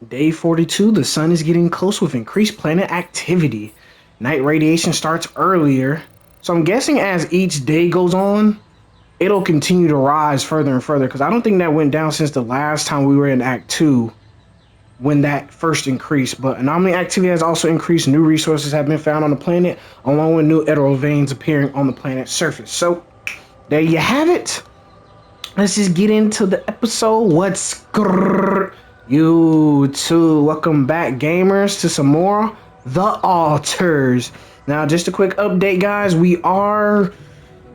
Day 42, the sun is getting close with increased planet activity. Night radiation starts earlier. So I'm guessing as each day goes on, it'll continue to rise further and further because I don't think that went down since the last time we were in Act 2 when that first increased. But anomaly activity has also increased. New resources have been found on the planet, along with new ethereal veins appearing on the planet's surface. So there you have it. Let's just get into the episode. What's grrr? You too. Welcome back, gamers, to some more The Alters. Now, just a quick update, guys. We are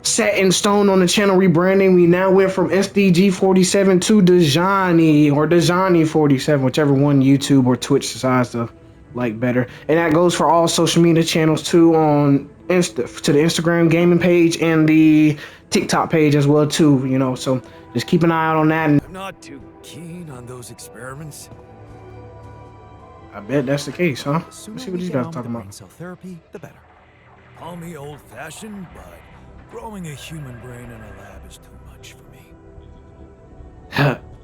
set in stone on the channel rebranding. We now went from SDG 47 to Dejani or Dejani 47, whichever one YouTube or Twitch decides to like better. And that goes for all social media channels too, on to the Instagram gaming page and the TikTok page as well too. So just keep an eye out on that. And I'm not too keen on those experiments. I bet that's the case, huh? The sooner Let's see we what these get guys on are talking with about. brain cell therapy, the better. Call me old-fashioned, but growing a human brain in a lab is too much for me.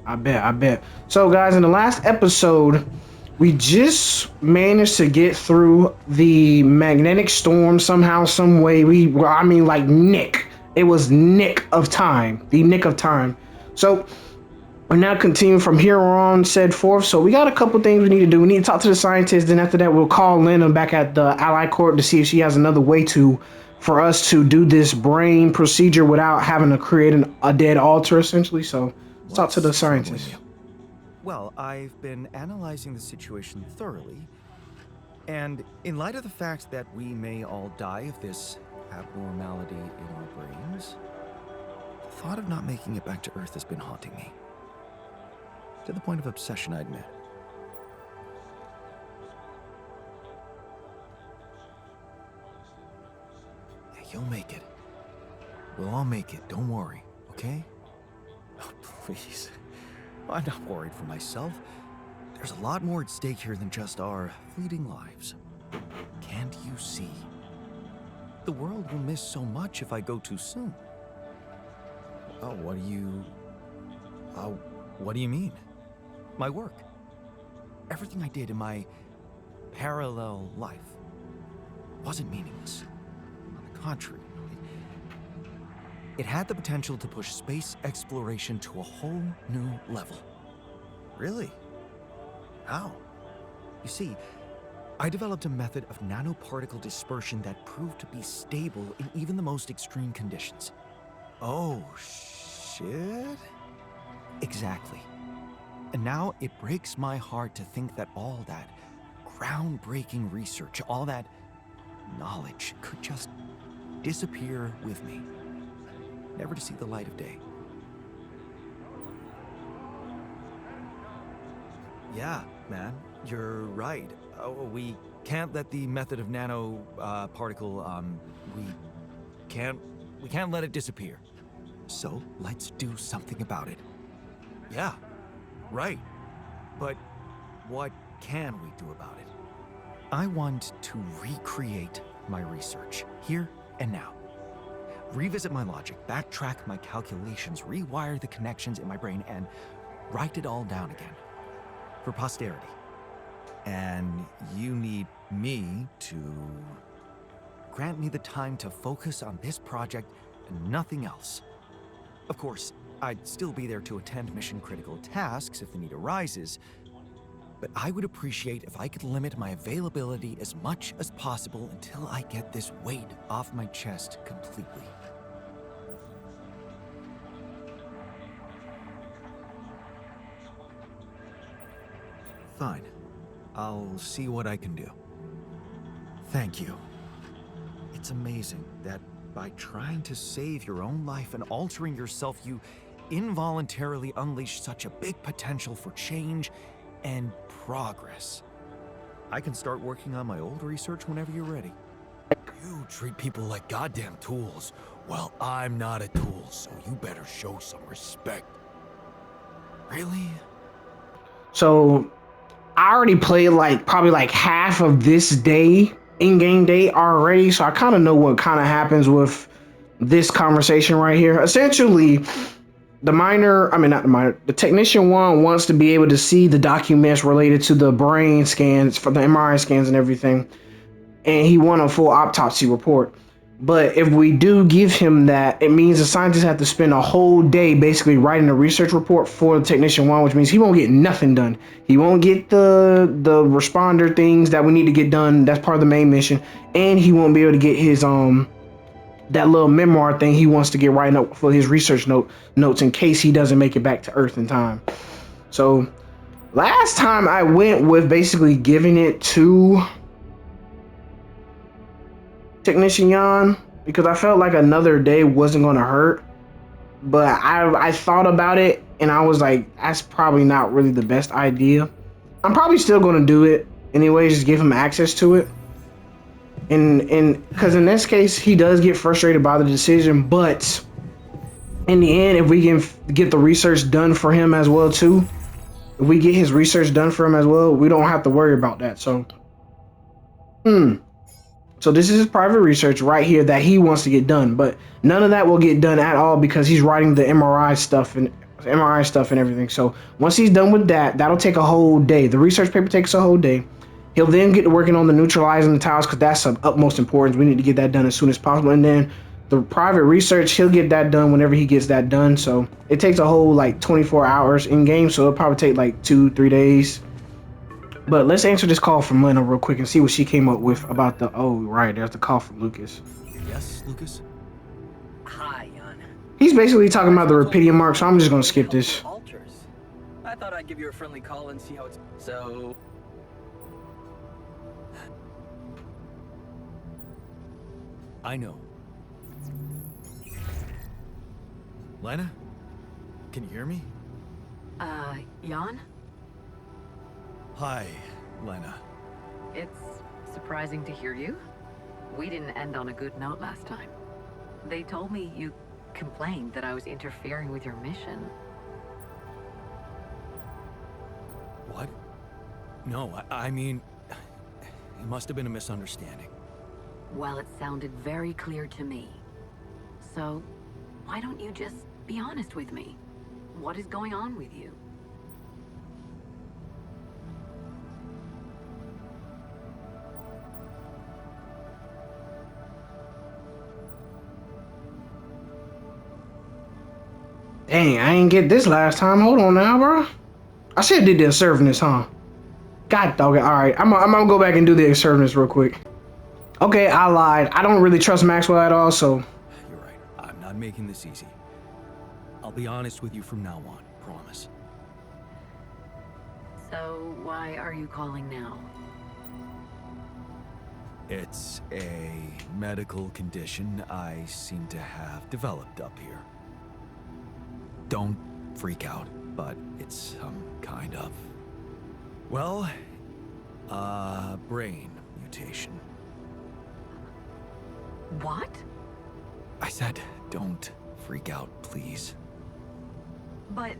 I bet. So, guys, in the last episode, we just managed to get through the magnetic storm somehow, some way. Like nick. It was nick of time. The nick of time. So, we're now continuing from here on, said forth. So, we got a couple things we need to do. We need to talk to the scientist. Then after that, we'll call Lena back at the Ally Court to see if she has another way for us to do this brain procedure without having to create a dead altar, essentially. So, let's talk to the scientist. Well, I've been analyzing the situation thoroughly, and in light of the fact that we may all die of this abnormality in our brains, the thought of not making it back to Earth has been haunting me. To the point of obsession, I admit. Yeah, you'll make it. We'll all make it, don't worry, okay? Oh, please. I'm not worried for myself. There's a lot more at stake here than just our fleeting lives. Can't you see? The world will miss so much if I go too soon. Oh, what do you mean? My work. Everything I did in my parallel life wasn't meaningless. On the contrary, it had the potential to push space exploration to a whole new level. Really? How? You see, I developed a method of nanoparticle dispersion that proved to be stable in even the most extreme conditions. Oh, shit? Exactly. And now it breaks my heart to think that all that groundbreaking research, all that knowledge could just disappear with me, never to see the light of day. Yeah, man, you're right. We can't let the method of nano particle. We can't let it disappear. So let's do something about it. Yeah, right. But what can we do about it? I want to recreate my research here and now. Revisit my logic, backtrack my calculations, rewire the connections in my brain, and write it all down again. For posterity. And you need me to grant me the time to focus on this project and nothing else. Of course, I'd still be there to attend mission-critical tasks if the need arises, but I would appreciate if I could limit my availability as much as possible until I get this weight off my chest completely. Fine. I'll see what I can do. Thank you. It's amazing that by trying to save your own life and altering yourself, you involuntarily unleash such a big potential for change and progress. I can start working on my old research whenever you're ready. You treat people like goddamn tools. Well, I'm not a tool, so you better show some respect. Really? So I already played probably half of this day, in-game day already, so I kind of know what kind of happens with this conversation right here. Essentially, the miner, I mean not the miner, the technician one wants to be able to see the documents related to the brain scans for the MRI scans and everything, and he want a full autopsy report. But if we do give him that, it means the scientists have to spend a whole day basically writing a research report for the technician one, which means he won't get nothing done. He won't get the responder things that we need to get done. That's part of the main mission, and he won't be able to get his that little memoir thing he wants to get writing up for his research notes in case he doesn't make it back to Earth in time. So last time I went with basically giving it to Technician Jan because I felt like another day wasn't going to hurt, but I thought about it and I was like, that's probably not really the best idea. I'm probably still going to do it anyway, just give him access to it. And because in this case he does get frustrated by the decision, but in the end, if we can get the research done for him as well too, if we get his research done for him as well, we don't have to worry about that. So so this is his private research right here that he wants to get done, but none of that will get done at all because he's writing the MRI stuff and everything. So once he's done with that, that'll take a whole day. The research paper takes a whole day. He'll then get to working on the neutralizing the tiles because that's of utmost importance. We need to get that done as soon as possible. And then the private research, he'll get that done whenever he gets that done. So it takes a whole like 24 hours in game. So it'll probably take like 2-3 days. But let's answer this call from Lena real quick and see what she came up with about the, oh, right, there's the call from Lucas. Yes, Lucas? Hi, Jan. He's basically talking about the Rapidium mark, so I'm just going to skip this. Altars. I thought I'd give you a friendly call and see how it's... So... I know. Lena? Can you hear me? Jan? Hi, Lena. It's surprising to hear you. We didn't end on a good note last time. They told me you complained that I was interfering with your mission. What? No, I mean... It must have been a misunderstanding. Well, it sounded very clear to me. So, why don't you just be honest with me? What is going on with you? Dang, I ain't get this last time. Hold on now, bro. I should have did the assertiveness, huh? God dog it. Alright, I'm gonna go back and do the assertiveness real quick. Okay, I lied. I don't really trust Maxwell at all, so... You're right. I'm not making this easy. I'll be honest with you from now on. Promise. So, why are you calling now? It's a medical condition I seem to have developed up here. Don't freak out, but it's some kind of... Well, brain mutation. What? I said, don't freak out, please. But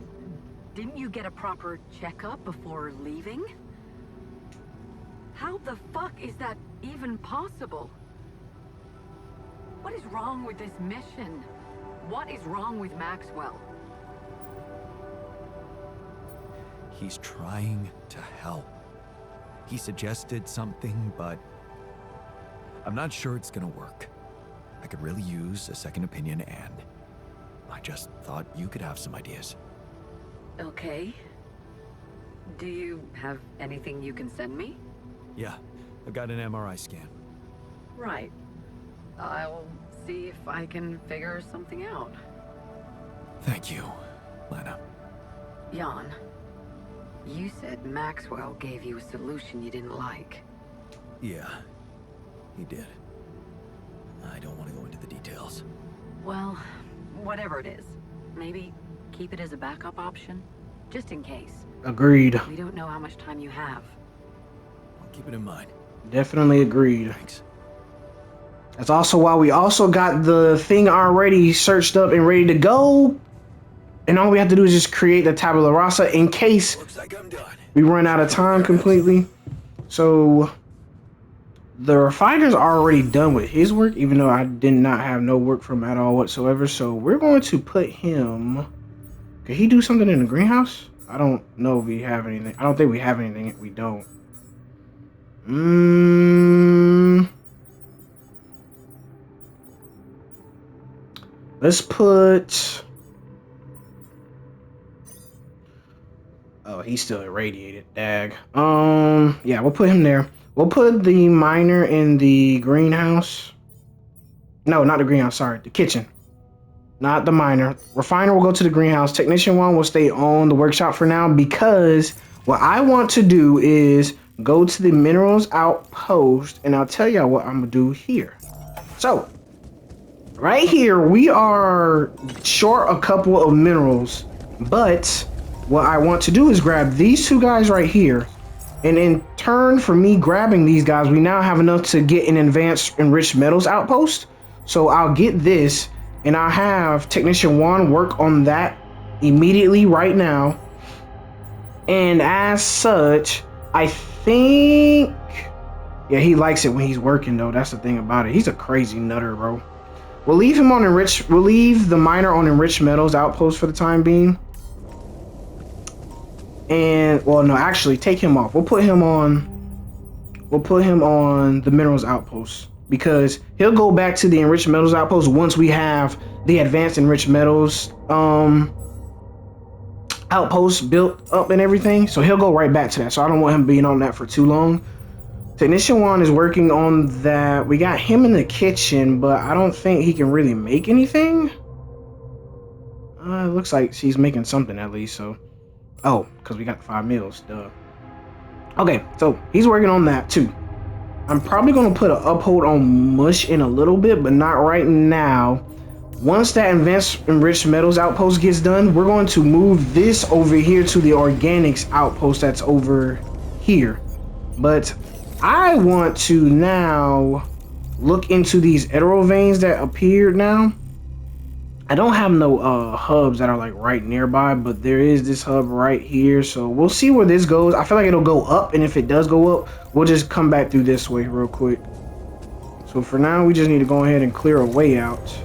didn't you get a proper checkup before leaving? How the fuck is that even possible? What is wrong with this mission? What is wrong with Maxwell? He's trying to help. He suggested something, but I'm not sure it's gonna work. I could really use a second opinion, and I just thought you could have some ideas. Okay. Do you have anything you can send me? Yeah, I've got an MRI scan. Right. I'll see if I can figure something out. Thank you, Lena. Jan, you said Maxwell gave you a solution you didn't like. Yeah, he did. I don't want to go into the details. Well, whatever it is, maybe keep it as a backup option, just in case. Agreed. We don't know how much time you have. I'll keep it in mind. Definitely agreed. Thanks. That's also why we also got the thing already searched up and ready to go. And all we have to do is just create the tabula rasa in case Looks like I'm done. we run out of time completely. So the refiner's already done with his work, even though I did not have no work from him at all whatsoever. So we're going to put him Could he do something in the greenhouse? I don't know if we have anything. I don't think we have anything if we don't. Let's put... Oh, he's still irradiated. Dag. Yeah, we'll put him there. We'll put the miner in the greenhouse. No, not the greenhouse. Sorry, the kitchen. Not the miner. Refiner will go to the greenhouse. Technician 1 will stay on the workshop for now because what I want to do is go to the minerals outpost, and I'll tell y'all what I'm gonna do here. So, right here, we are short a couple of minerals, but what I want to do is grab these two guys right here, and in turn for me grabbing these guys, we now have enough to get an advanced enriched metals outpost. So I'll get this, and I'll have Technician 1 work on that immediately right now. And as such, I think... Yeah, he likes it when he's working, though. That's the thing about it. He's a crazy nutter, bro. We'll leave him on enriched... We'll leave the miner on enriched metals outpost for the time being. And, well, no, actually, take him off. We'll put him on the minerals outpost, because he'll go back to the enriched metals outpost once we have the advanced enriched metals outpost built up and everything. So he'll go right back to that. So I don't want him being on that for too long. Technician 1 is working on that. We got him in the kitchen, but I don't think he can really make anything. It looks like she's making something at least. So, oh, because we got 5 meals. Duh. Okay, so he's working on that too. I'm probably going to put an uphold on mush in a little bit, but not right now. Once that advanced enriched metals outpost gets done, we're going to move this over here to the organics outpost that's over here. But I want to now look into these emerald veins that appeared now. I don't have no hubs that are like right nearby, but there is this hub right here. So we'll see where this goes. I feel like it'll go up, and if it does go up, we'll just come back through this way real quick. So for now, we just need to go ahead and clear a way out.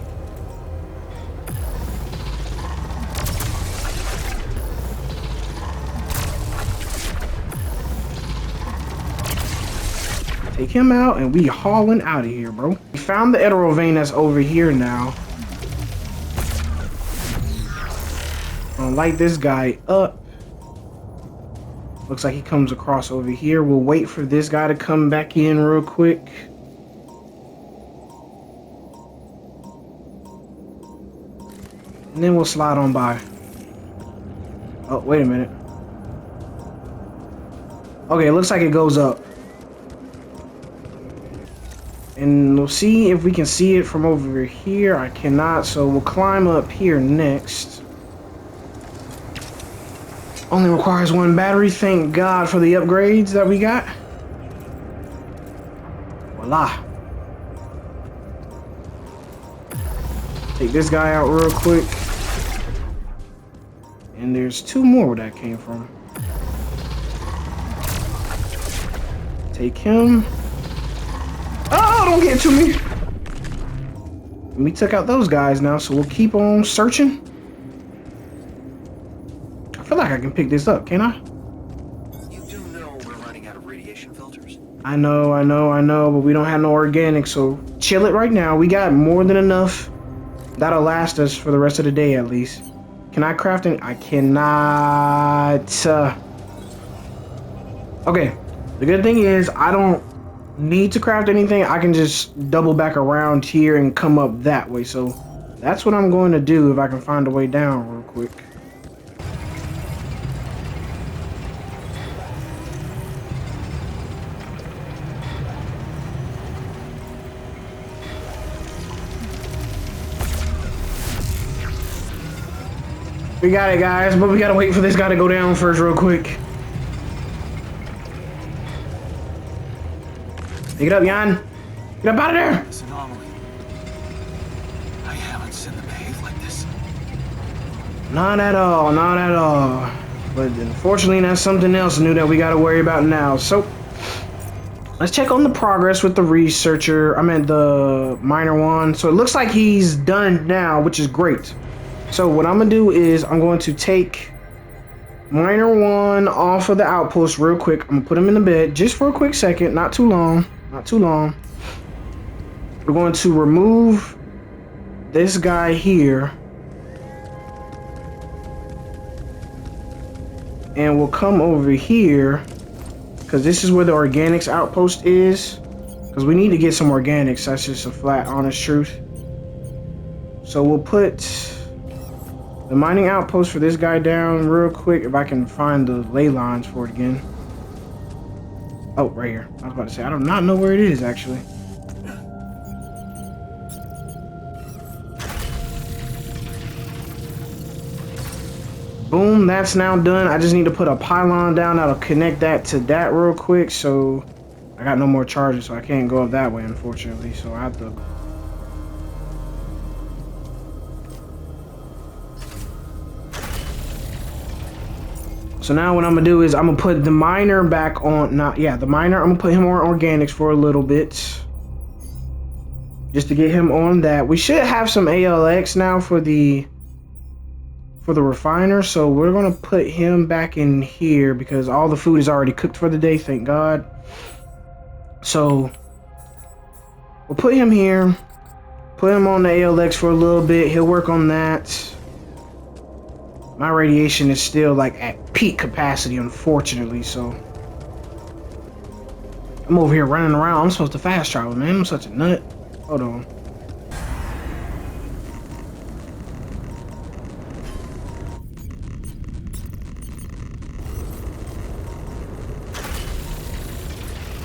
Take him out, and we hauling out of here, bro. We found the emerald vein that's over here now. Gonna light this guy up. Looks like he comes across over here. We'll wait for this guy to come back in real quick. And then we'll slide on by. Oh, wait a minute. Okay, it looks like it goes up. And we'll see if we can see it from over here. I cannot, so we'll climb up here next. Only requires 1 battery. Thank God for the upgrades that we got. Voila. Take this guy out real quick. And there's 2 more where that came from. Take him. Oh, don't get to me. We took out those guys now, so we'll keep on searching. I feel like I can pick this up, can I? You do know we're running out of radiation filters. I know, but we don't have no organic, so chill it right now. We got more than enough. That'll last us for the rest of the day at least. Can I craft it? I cannot. Okay, the good thing is I don't need to craft anything. I can just double back around here and come up that way. So that's what I'm going to do if I can find a way down real quick. We got it, guys, but we gotta wait for this guy to go down first real quick. Pick it up, Jan. Get up out of there. This anomaly. I haven't seen them behave like this. Not at all, not at all. But unfortunately, that's something else new that we gotta worry about now. So, let's check on the progress with the researcher. I meant the minor one. So it looks like he's done now, which is great. So what I'm gonna do is I'm going to take Miner 1 off of the outpost real quick. I'm gonna put him in the bed just for a quick second, not too long, not too long. We're going to remove this guy here. And we'll come over here, because this is where the organics outpost is. Because we need to get some organics, that's just a flat, honest truth. So we'll put the mining outpost for this guy down real quick, if I can find the ley lines for it again. Oh, right here. I was about to say, I do not know where it is, actually. Boom, that's now done. I just need to put a pylon down that'll connect that to that real quick. So I got no more charges, so I can't go up that way, unfortunately. So I have to... So now what I'm gonna do is I'm gonna put the miner back on, the miner, I'm gonna put him on organics for a little bit. Just to get him on that. We should have some ALX now for the refiner, so we're gonna put him back in here because all the food is already cooked for the day, thank God. So we'll put him here, put him on the ALX for a little bit. He'll work on that. My radiation is still like at peak capacity, unfortunately, so I'm over here running around. I'm supposed to fast travel, man. I'm such a nut. Hold on.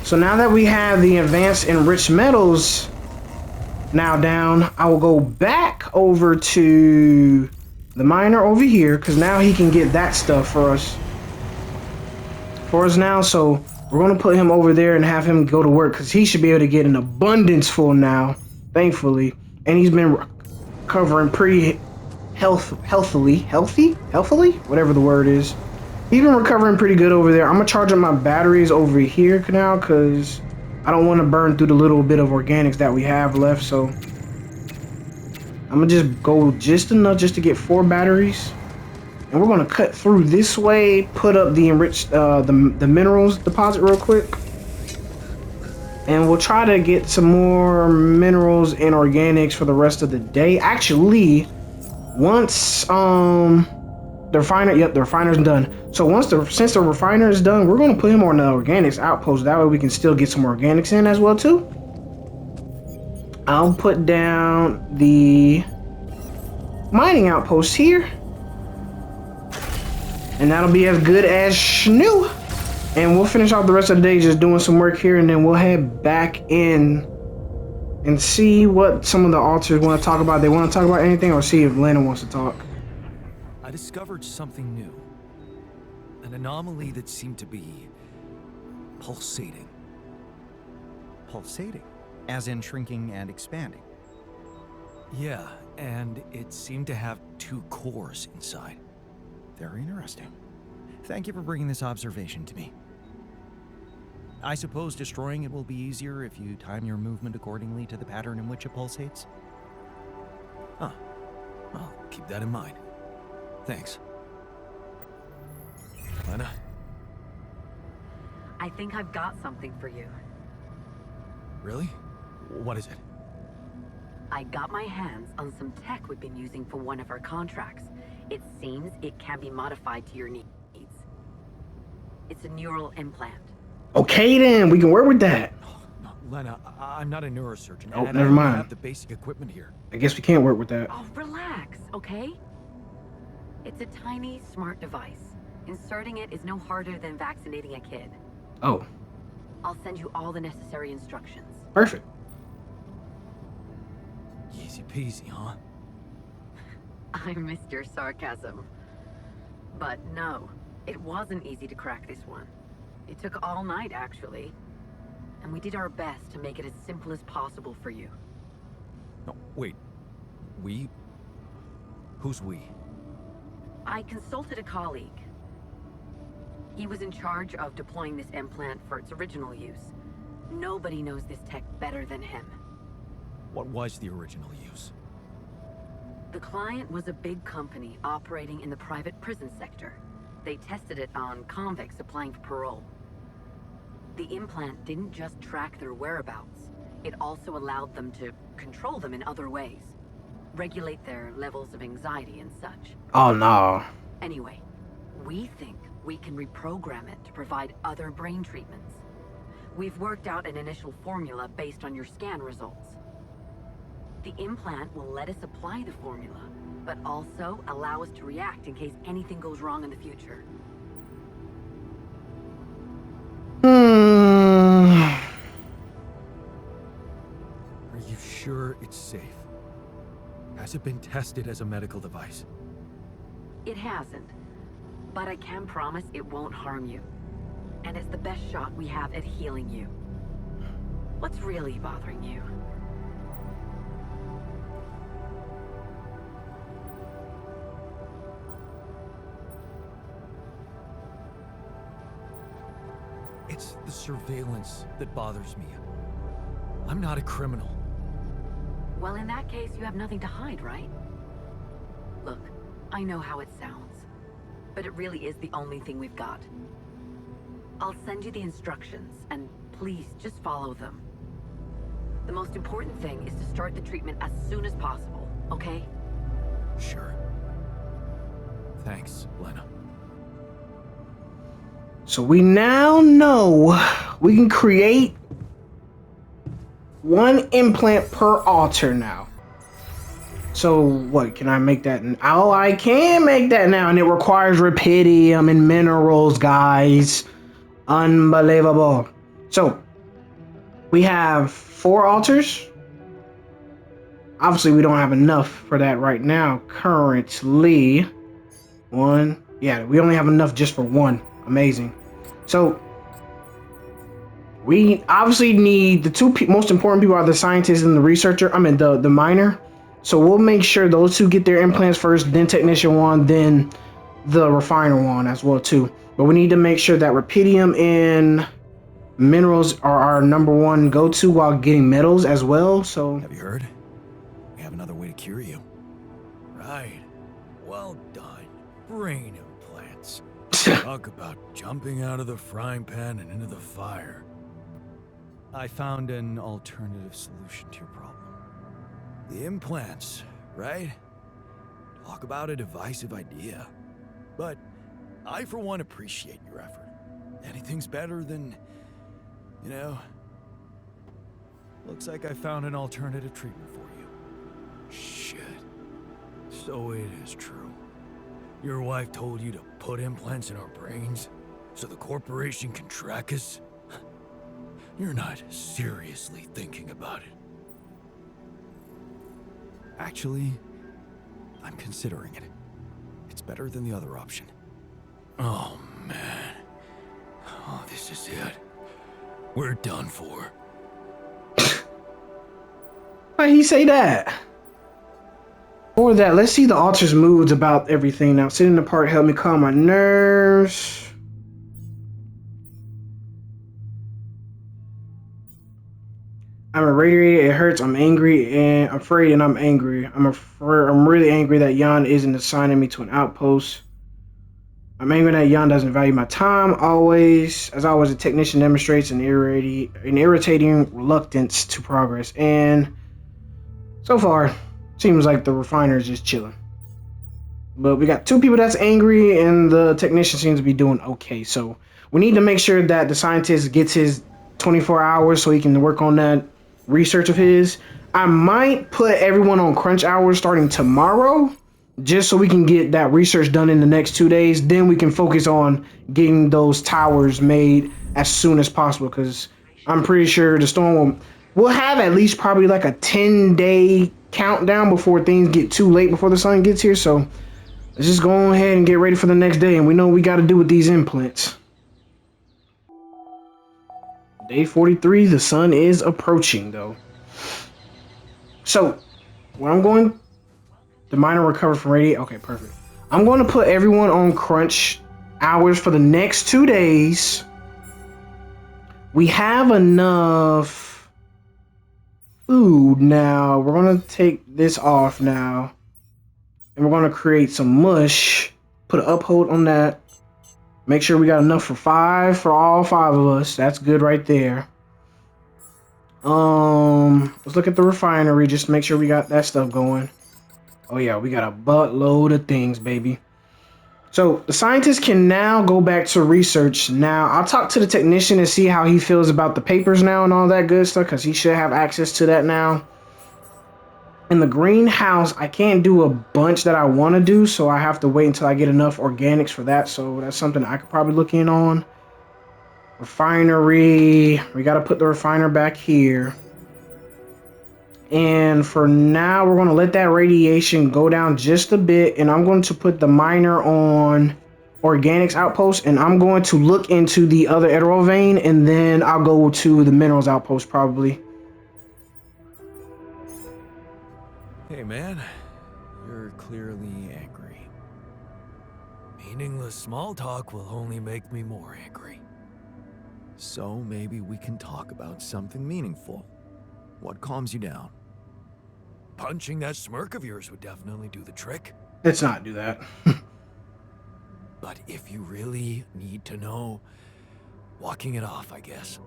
So now that we have the advanced enriched metals now down, I will go back over to the miner over here, because now he can get that stuff for us now. So we're going to put him over there and have him go to work, because he should be able to get an abundance full now, thankfully. And he's been recovering pretty healthily, whatever the word is. He's been recovering pretty good over there. I'm gonna charge up my batteries over here now, because I don't want to burn through the little bit of organics that we have left. So I'm gonna just go just enough just to get 4 batteries, and we're gonna cut through this way, put up the enriched the minerals deposit real quick, and we'll try to get some more minerals and organics for the rest of the day. Actually, once the refiner's done. So since the refiner is done, we're gonna put him on the organics outpost. That way we can still get some organics in as well too. I'll put down the mining outpost here, and that'll be as good as new. And we'll finish off the rest of the day just doing some work here, and then we'll head back in and see what some of the alters want to talk about. They want to talk about anything, or see if Lena wants to talk. I discovered something new. An anomaly that seemed to be pulsating. Pulsating? As in shrinking and expanding? Yeah, and it seemed to have 2 cores inside. Very interesting. Thank you for bringing this observation to me. I suppose destroying it will be easier if you time your movement accordingly to the pattern in which it pulsates? Huh. I'll keep that in mind. Thanks. Lena? I think I've got something for you. Really? What is it? I got my hands on some tech we've been using for one of our contracts. It seems it can be modified to your needs. It's a neural implant. Okay then, we can work with that. No, Lena, I'm not a neurosurgeon. Oh, and never I mind. don't have the basic equipment here. I guess we can't work with that. Oh, relax, okay? It's a tiny, smart device. Inserting it is no harder than vaccinating a kid. Oh, I'll send you all the necessary instructions. perfect. Easy peasy, huh? I missed your sarcasm. But no, it wasn't easy to crack this one. It took all night, actually. And we did our best to make it as simple as possible for you. No, wait. We? Who's we? I consulted a colleague. He was in charge of deploying this implant for its original use. Nobody knows this tech better than him. What was the original use? The client was a big company operating in the private prison sector. They tested it on convicts applying for parole. The implant didn't just track their whereabouts, it also allowed them to control them in other ways. Regulate their levels of anxiety and such. Oh no. Anyway, we think we can reprogram it to provide other brain treatments. We've worked out an initial formula based on your scan results. The implant will let us apply the formula, but also allow us to react in case anything goes wrong in the future. Are you sure it's safe? Has it been tested as a medical device? It hasn't, but I can promise it won't harm you. And it's the best shot we have at healing you. What's really bothering you? It's the surveillance that bothers me. I'm not a criminal. Well, in that case, you have nothing to hide, right? Look, I know how it sounds, but it really is the only thing we've got. I'll send you the instructions, and please just follow them. The most important thing is to start the treatment as soon as possible, okay? Sure. Thanks, Lena. So we now know we can create one implant per altar now. So what, can I make that? Oh, I can make that now, and it requires rubidium and minerals, guys. Unbelievable. So we have 4 altars. Obviously, we don't have enough for that right now. Currently, 1. Yeah, we only have enough just for 1. Amazing. So we obviously need the 2 most important people are the scientist and the researcher. I mean the miner. So we'll make sure those 2 get their implants first, then technician 1, then the refiner 1 as well too. But we need to make sure that rubidium and minerals are our number 1 go-to while getting metals as well. So Have you heard? We have another way to cure you. Right. Well done. Brain implants. Talk about jumping out of the frying pan and into the fire. I found an alternative solution to your problem. The implants, right? Talk about a divisive idea. But I, for one, appreciate your effort. Anything's better than, you know... Looks like I found an alternative treatment for you. Shit. So it is true. Your wife told you to put implants in our brains so the corporation can track us? You're not seriously thinking about it. Actually, I'm considering it. It's better than the other option. Oh, man. Oh, this is it. We're done for. why he say that? For that, let's see the altar's moods about everything now. Sitting apart helped me calm my nerves. I'm irradiated, it hurts, I'm angry, and I'm afraid, and I'm angry. I'm really angry that Jan isn't assigning me to an outpost. I'm angry that Jan doesn't value my time, as always, the technician demonstrates an irritating reluctance to progress. And so far, seems like the refiner is just chilling. But we got 2 people that's angry, and the technician seems to be doing okay. So we need to make sure that the scientist gets his 24 hours so he can work on that research of his. I might put everyone on crunch hours starting tomorrow, just so we can get that research done in the next 2 days. Then we can focus on getting those towers made as soon as possible, because I'm pretty sure the storm will have at least probably like a 10-day countdown before things get too late before the sun gets here. So let's just go ahead and get ready for the next day, and we know what we got to do with these implants. Day 43, the sun is approaching though. So what I'm going, the miner recovered from radiation. Okay, perfect. I'm going to put everyone on crunch hours for the next 2 days. We have enough food now. We're going to take this off now. And we're gonna create some mush. Put an uphold on that. Make sure we got enough for 5 for all 5 of us. That's good right there. Let's look at the refinery. Just to make sure we got that stuff going. Oh yeah, we got a buttload of things, baby. So the scientist can now go back to research. Now I'll talk to the technician and see how he feels about the papers now and all that good stuff, because he should have access to that now. In the greenhouse, I can't do a bunch that I want to do, so I have to wait until I get enough organics for that. So that's something I could probably look in on. Refinery, we got to put the refiner back here. And for now, we're going to let that radiation go down just a bit, and I'm going to put the miner on organics outpost, and I'm going to look into the other Emerald vein, and then I'll go to the minerals outpost probably. Hey man, you're clearly angry. Meaningless small talk will only make me more angry. So maybe we can talk about something meaningful. What calms you down? Punching that smirk of yours would definitely do the trick. Let's not do that. But if you really need to know, walking it off, I guess.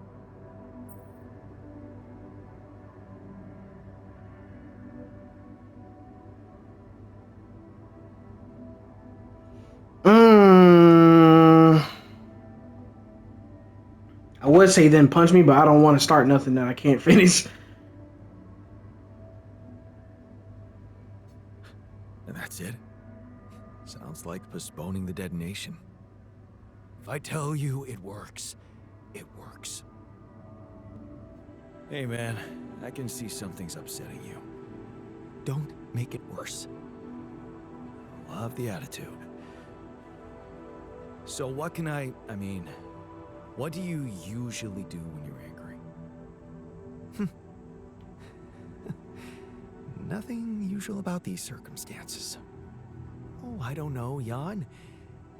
I would say then punch me, but I don't want to start nothing that I can't finish. And that's it? Sounds like postponing the detonation. If I tell you it works, it works. Hey man, I can see something's upsetting you. Don't make it worse. Love the attitude. So what can I mean, what do you usually do when you're angry? Nothing usual about these circumstances. Oh, I don't know, Jan.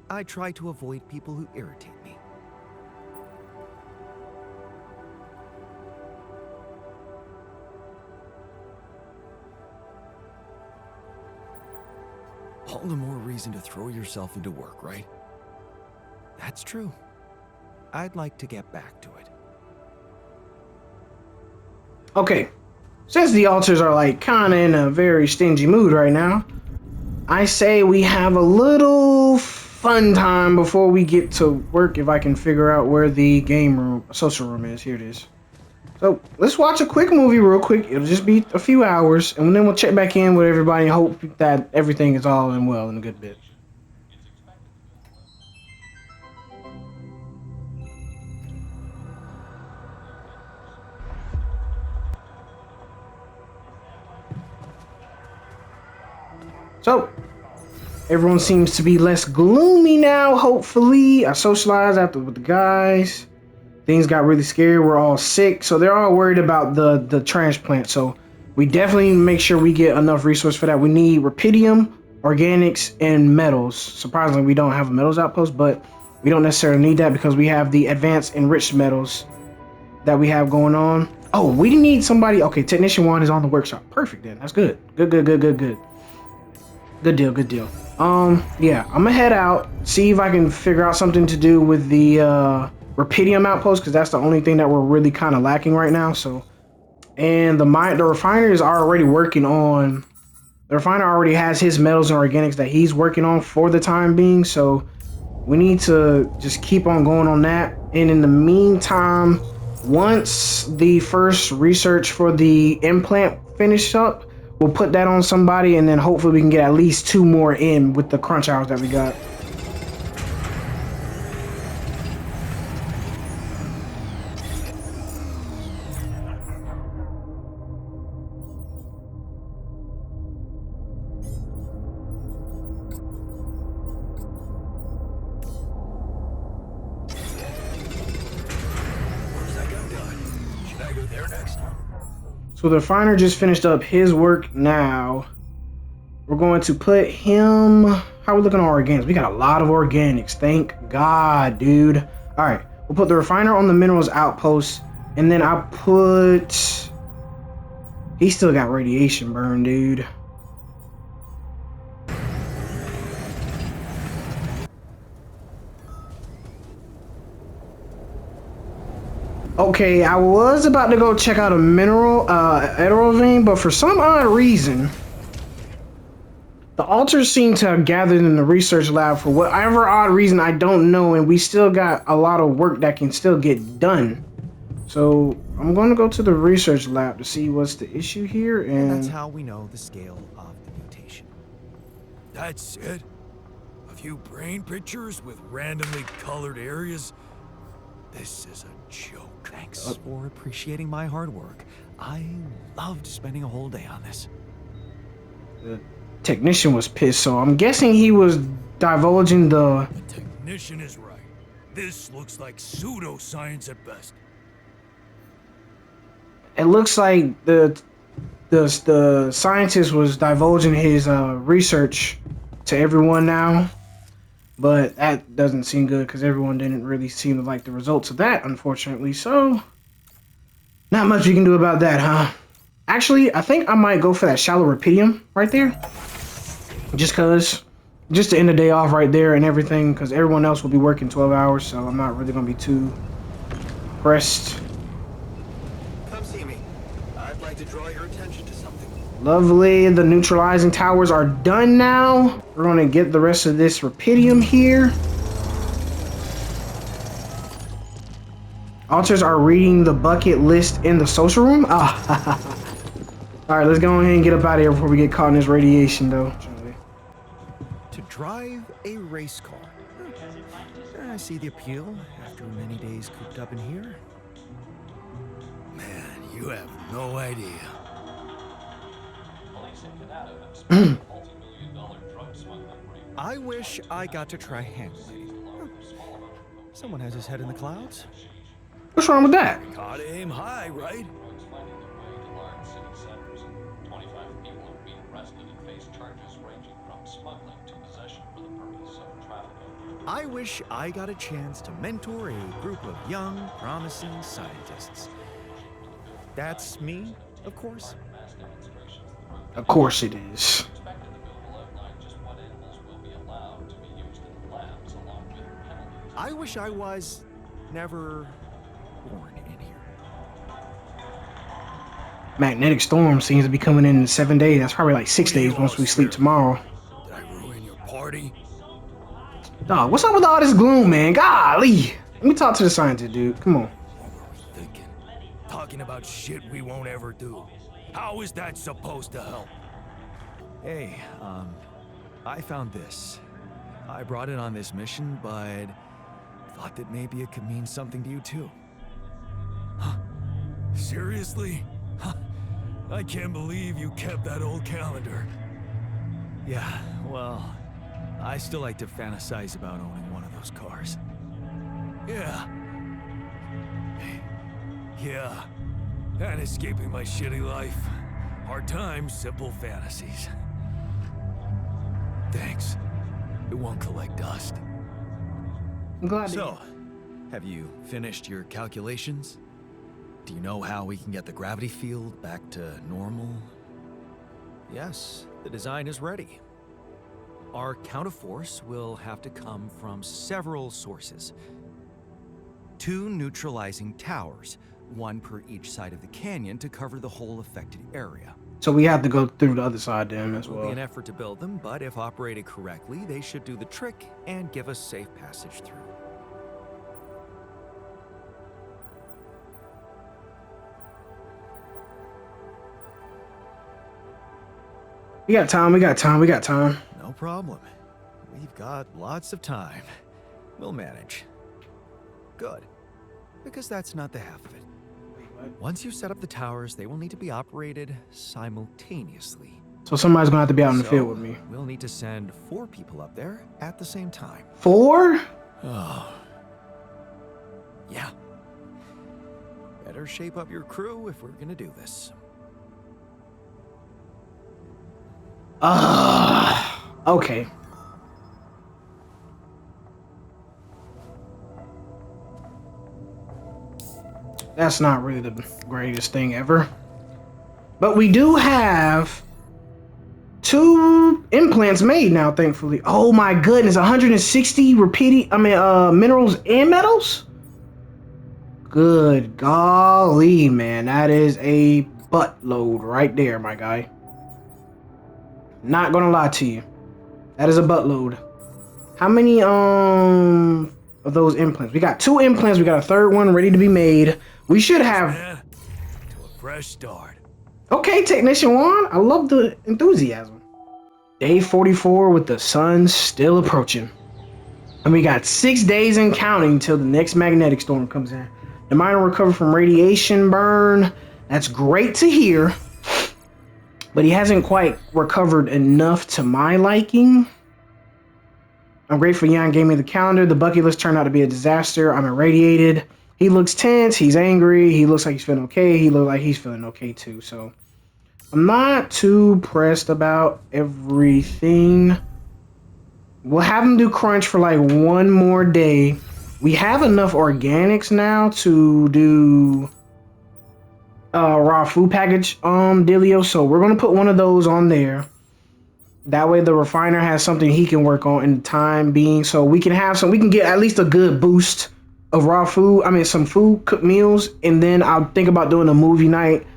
I try to avoid people who irritate me. All the more reason to throw yourself into work, right? That's true. I'd like to get back to it. Okay, since the altars are like kind of in a very stingy mood right now, I say we have a little fun time before we get to work, if I can figure out where the game room, social room is. Here it is. So let's watch a quick movie real quick. It'll just be a few hours, and then we'll check back in with everybody and hope that everything is all in well in a good bit. So, everyone seems to be less gloomy now, hopefully. I socialized after with the guys. Things got really scary. We're all sick. So they're all worried about the transplant. So we definitely need to make sure we get enough resource for that. We need rubidium, organics, and metals. Surprisingly, we don't have a metals outpost, but we don't necessarily need that because we have the advanced enriched metals that we have going on. Oh, we need somebody. Okay, technician 1 is on the workshop. Perfect then. That's good. Good. Good deal, good deal. Yeah, I'm gonna head out, see if I can figure out something to do with the rubidium outpost, because that's the only thing that we're really kind of lacking right now. So, and the refiner is already working on. The refiner already has his metals and organics that he's working on for the time being. So, we need to just keep on going on that. And in the meantime, once the first research for the implant finishes up, we'll put that on somebody, and then hopefully we can get at least 2 more in with the crunch hours that we got. Where's that guy done? Should I go there next? So the refiner just finished up his work now. We're going to put him... How are we looking on organics? We got a lot of organics. Thank God, dude. Alright, we'll put the refiner on the minerals outpost. And then I'll put... He still got radiation burn, dude. Okay, I was about to go check out a mineral, emerald vein, but for some odd reason, the altars seem to have gathered in the research lab for whatever odd reason I don't know, and we still got a lot of work that can still get done. So I'm going to go to the research lab to see what's the issue here, And that's and how we know the scale of the mutation. That's it? A few brain pictures with randomly colored areas? This is a joke. Thanks for appreciating my hard work. I loved spending a whole day on this. the technician was pissed, so I'm guessing he was divulging the... The technician is right. This looks like pseudoscience at best. It looks like the scientist was divulging his research to everyone now, but that doesn't seem good because everyone didn't really seem to like the results of that, unfortunately. So, not much we can do about that, huh? Actually, I think I might go for that shallow rupidium right there, just to end the day off right there and everything, because everyone else will be working 12 hours, so I'm not really gonna be too pressed. Come see me. I'd like to draw your attention to something. Lovely, the neutralizing towers are done now. We're gonna get the rest of this rupidium here. Altars are reading the bucket list in the social room. Ah, alright, let's go ahead and get up out of here before we get caught in this radiation though. To drive a race car. I see the appeal after many days cooped up in here. Man, you have no idea. I wish I got to try hang gliding. Someone has his head in the clouds. What's wrong with that? Gotta aim high, right? I wish I got a chance to mentor a group of young, promising scientists. That's me, of course. Of course it is. I wish I was never born in here. Magnetic storm seems to be coming in 7 days. That's probably like 6 days once we sleep tomorrow. Did I ruin your party? Dog, what's up with all this gloom, man? Golly! Let me talk to the scientist, dude. Come on. What were we thinking? Talking about shit we won't ever do. How is that supposed to help? Hey, I found this. I brought it on this mission, but thought that maybe it could mean something to you too. Huh? Seriously? Huh? I can't believe you kept that old calendar. Yeah, well, I still like to fantasize about owning one of those cars. Yeah. Yeah. And escaping my shitty life. Hard times, simple fantasies. Thanks. It won't collect dust. I'm glad to So, have you finished your calculations? Do you know how we can get the gravity field back to normal? Yes, the design is ready. Our counterforce will have to come from several sources. 2 neutralizing towers, 1 per each side of the canyon to cover the whole affected area. So we have to go through the other side then as It will be well. an effort to build them, but if operated correctly, they should do the trick and give us safe passage through. We got time, we got time, we got time. No problem. We've got lots of time. We'll manage. Good. Because that's not the half of it. Once you set up the towers, they will need to be operated simultaneously. So somebody's gonna have to be out in the field with me. We'll need to send 4 people up there at the same time. 4? Oh. Yeah. Better shape up your crew if we're gonna do this. Okay. That's not really the greatest thing ever. But we do have 2 implants made now, thankfully. Oh my goodness, 160 minerals and metals? Good golly, man. That is a buttload right there, my guy. Not gonna lie to you. That is a buttload. How many of those implants? We got 2 implants. We got a third one ready to be made. We should have. Man, to a fresh start. Okay, Technician Juan. I love the enthusiasm. Day 44 with the sun still approaching. And we got 6 days and counting till the next magnetic storm comes in. The miner recovered from radiation burn. That's great to hear. But he hasn't quite recovered enough to my liking. I'm grateful Jan gave me the calendar. The bucket list turned out to be a disaster. I'm irradiated. He looks tense. He's angry. He looks like he's feeling okay. He looks like he's feeling okay too. So I'm not too pressed about everything. We'll have him do crunch for like 1 more day. We have enough organics now to do raw food package dealio. So we're gonna put one of those on there. That way the refiner has something he can work on in the time being. So we can have we can get at least a good boost of raw food. I mean, some food cooked meals. And then I'll think about doing a movie night,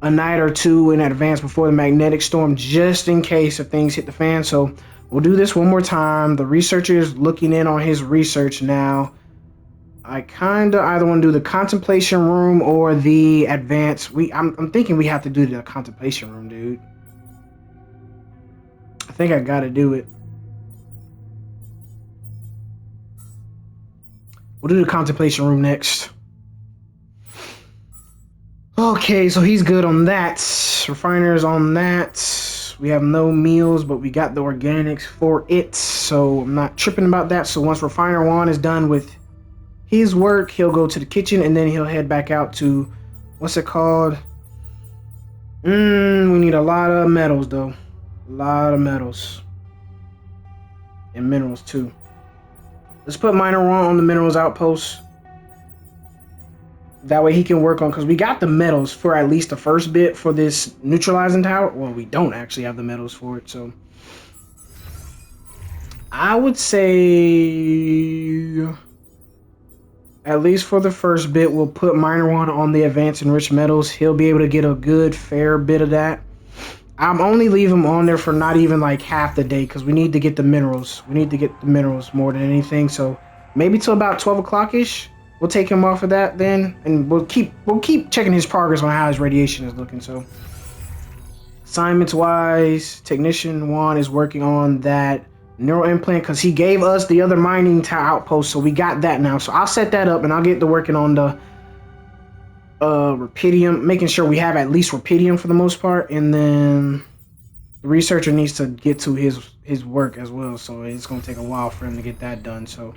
a night or 2 in advance before the magnetic storm, just in case if things hit the fan. So we'll do this one more time. The researcher is looking in on his research now. I kind of either want to do the contemplation room or the advanced. I'm thinking we have to do the contemplation room, dude. I think I gotta do it. We'll do the contemplation room next. Okay, so he's good on that. Refiner's on that. We have no meals, but we got the organics for it, so I'm not tripping about that. So once Refiner 1 is done with his work, he'll go to the kitchen, and then he'll head back out to, what's it called? We need a lot of metals, though. A lot of metals. And minerals, too. Let's put Miner 1 on the minerals outpost. That way he can work on, because we got the metals for at least the first bit for this neutralizing tower. Well, we don't actually have the metals for it, so I would say at least for the first bit, we'll put Miner 1 on the advanced enriched metals. He'll be able to get a good fair bit of that. I'm only leaving him on there for not even like half the day, because we need to get the minerals. We need to get the minerals more than anything. So maybe till about 12 o'clock ish. We'll take him off of that then, and we'll keep checking his progress on how his radiation is looking. So assignments wise, Technician 1 is working on that neural implant because he gave us the other mining outpost, so we got that now. So I'll set that up and I'll get to working on the rubidium, making sure we have at least rubidium for the most part, and then the researcher needs to get to his work as well, so it's going to take a while for him to get that done. So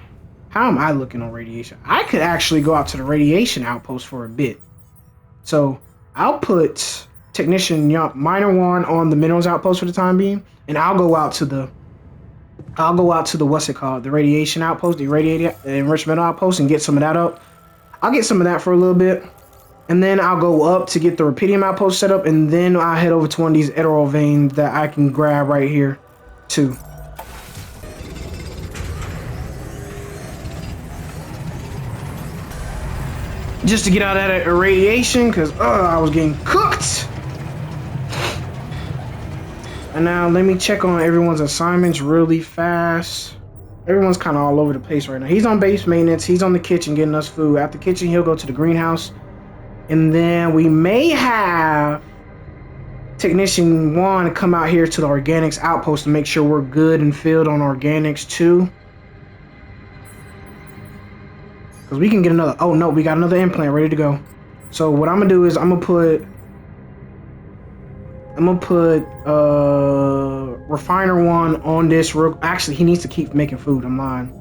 how am I looking on radiation? I could actually go out to the radiation outpost for a bit. So I'll put Technician Miner 1 on the minerals outpost for the time being, and I'll go out to the what's it called, the radiation outpost, the irradiated enrichment outpost, and get some of that up. I'll get some of that for a little bit, and then I'll go up to get the rubidium outpost set up, and then I'll head over to one of these ethereal veins that I can grab right here too. Just to get out of that irradiation, because I was getting cooked. And now let me check on everyone's assignments really fast. Everyone's kind of all over the place right now. He's on base maintenance. He's on the kitchen getting us food. At the kitchen, he'll go to the greenhouse. And then we may have Technician 1 come out here to the organics outpost to make sure we're good and filled on organics too. Because we can get another... Oh, no, we got another implant ready to go. So what I'm going to do is I'm going to put Refiner 1 on this. Actually, he needs to keep making food. I'm lying.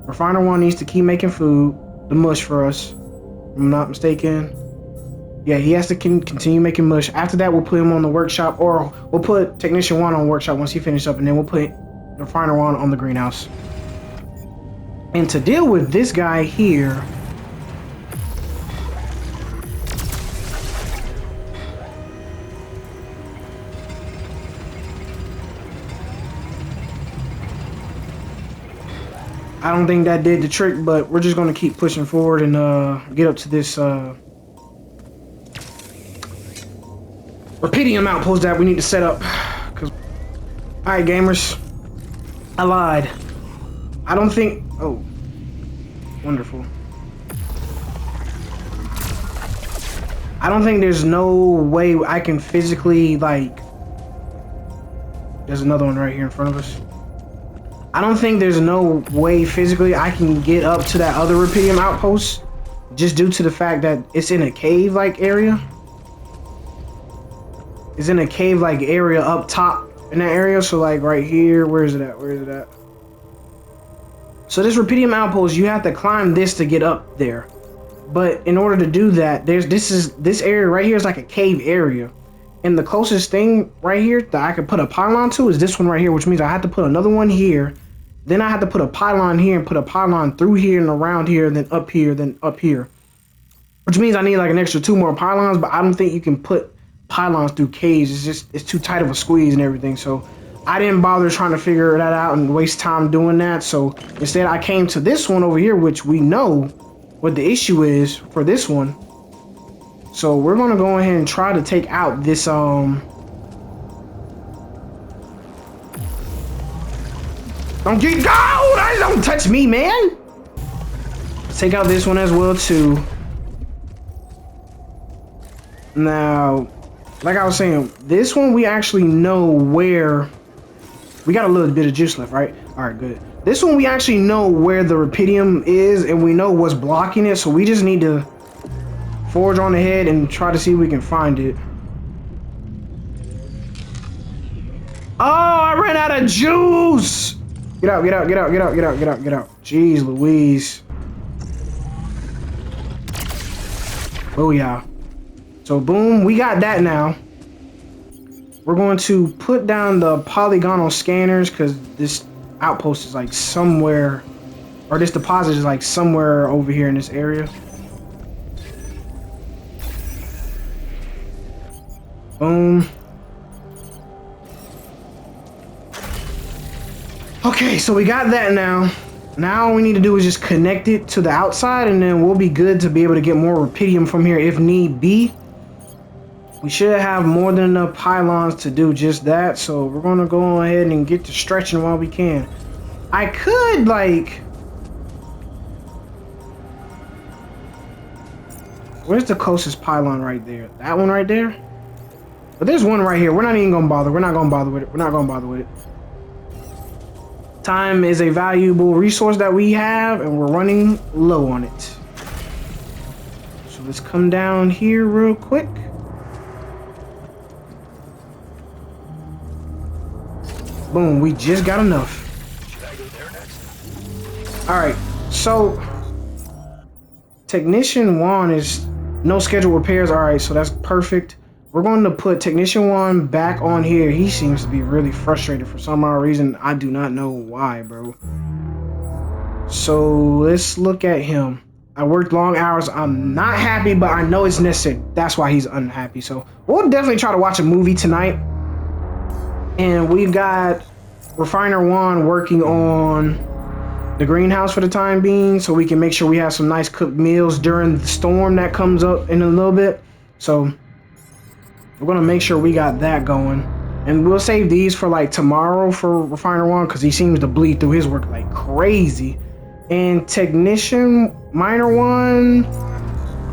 Refiner 1 needs to keep making food. The mush for us. If I'm not mistaken. Yeah, he has to continue making mush. After that, we'll put him on the workshop. Or we'll put Technician 1 on workshop once he finishes up. And then we'll put Refiner 1 on the greenhouse. And to deal with this guy here, I don't think that did the trick, but we're just gonna keep pushing forward and get up to this Rupidium outpost that we need to set up. Cause, all right, gamers, I lied. I don't think. Oh, wonderful. I don't think there's no way I can physically like. There's another one right here in front of us. I don't think there's no way physically I can get up to that other Rupidium outpost, just due to the fact that it's in a cave-like area. It's in a cave-like area up top in that area. So like right here, where is it at? Where is it at? So this Rupidium outpost, you have to climb this to get up there. But in order to do that, this area right here is like a cave area. And the closest thing right here that I could put a pylon to is this one right here, which means I have to put another one here. Then I have to put a pylon here and put a pylon through here and around here, then up here, then up here. Which means I need like an extra 2 more pylons, but I don't think you can put pylons through caves. It's too tight of a squeeze and everything. So I didn't bother trying to figure that out and waste time doing that. So instead I came to this one over here, which we know what the issue is for this one. So we're gonna go ahead and try to take out this Don't get go! Don't touch me, man! Let's take out this one as well too. Now, like I was saying, this one we actually know where. We got a little bit of juice left, right? Alright, good. This one we actually know where the Rupidium is and we know what's blocking it, so we just need to forge on ahead and try to see if we can find it. Oh, I ran out of juice! Get out, get out, get out, get out, get out, get out, get out. Jeez Louise. Oh yeah. So boom, we got that now. We're going to put down the polygonal scanners because this outpost is like somewhere, or this deposit is like somewhere over here in this area. Boom. Okay, so we got that now. Now all we need to do is just connect it to the outside and then we'll be good to be able to get more Rupidium from here if need be. We should have more than enough pylons to do just that, so we're gonna go ahead and get to stretching while we can. I could like, where's the closest pylon right there? That one right there? But there's one right here. We're not even gonna bother. We're not gonna bother with it. We're not gonna bother with it. Time is a valuable resource that we have and we're running low on it. So let's come down here real quick. Boom, we just got enough. Should I go there next? Alright, so Technician 1 is no scheduled repairs. Alright, so that's perfect. We're going to put Technician 1 back on here. He seems to be really frustrated for some odd reason. I do not know why, bro. So let's look at him. I worked long hours. I'm not happy, but I know it's necessary. That's why he's unhappy. So we'll definitely try to watch a movie tonight. And we got Refiner 1 working on the greenhouse for the time being, so we can make sure we have some nice cooked meals during the storm that comes up in a little bit. So we're gonna make sure we got that going. And we'll save these for like tomorrow for Refiner 1 because he seems to bleed through his work like crazy. And Technician Miner 1,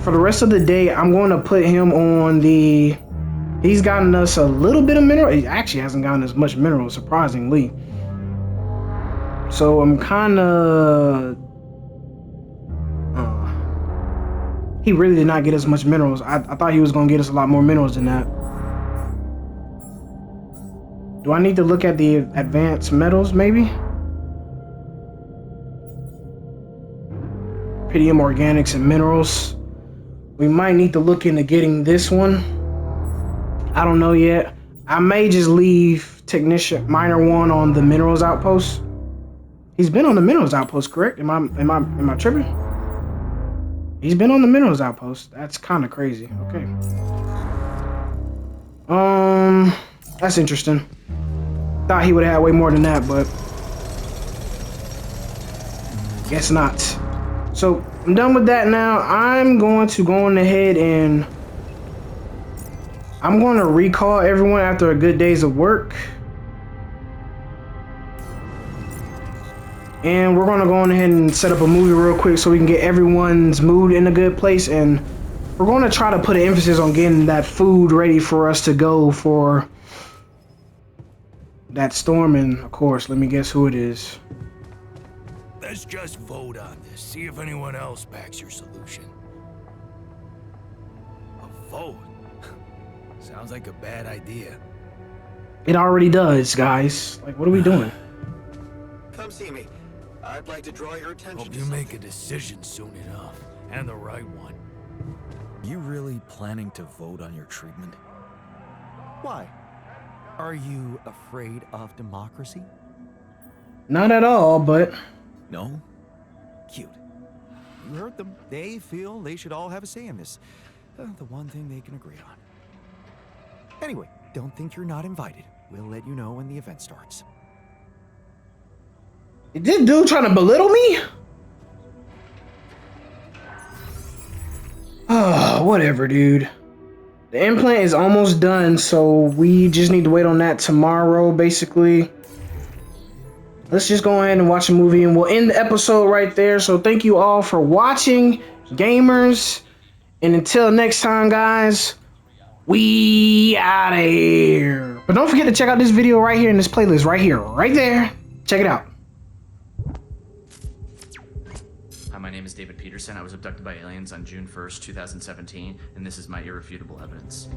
for the rest of the day, I'm going to put him on the... He's gotten us a little bit of mineral. He actually hasn't gotten as much mineral, surprisingly. So I'm kind of... he really did not get as much minerals. I thought he was going to get us a lot more minerals than that. Do I need to look at the advanced metals, maybe? Rupidium, organics, and minerals. We might need to look into getting this one. I don't know yet. I may just leave Technician Miner 1 on the minerals outpost. He's been on the minerals outpost, correct? Am I tripping? He's been on the minerals outpost. That's kind of crazy. Okay. That's interesting. Thought he would have had way more than that, but Guess not. So I'm done with that now. I'm going to go on ahead and I'm going to recall everyone after a good days of work. And we're going to go on ahead and set up a movie real quick so we can get everyone's mood in a good place. And we're going to try to put an emphasis on getting that food ready for us to go for that storm. And of course, let me guess who it is. Let's just vote on this. See if anyone else backs your solution. A vote? Sounds like a bad idea. It already does, guys. Like, what are we doing? Come see me. I'd like to draw your attention Hope to you something. make a decision soon enough. And the right one. You really planning to vote on your treatment? Why? Are you afraid of democracy? Not at all, but No? Cute. You heard them. They feel they should all have a say in this. The one thing they can agree on. Anyway, don't think you're not invited. We'll let you know when the event starts. is this dude trying to belittle me? Oh, whatever, dude. The implant is almost done, so we just need to wait on that tomorrow, basically. Let's just go ahead and watch a movie, and we'll end the episode right there. So thank you all for watching, gamers. And until next time, guys, we out of here. But don't forget to check out this video right here in this playlist right here, right there. Check it out. Hi, my name is David Peterson. I was abducted by aliens on June 1st, 2017, and this is my irrefutable evidence.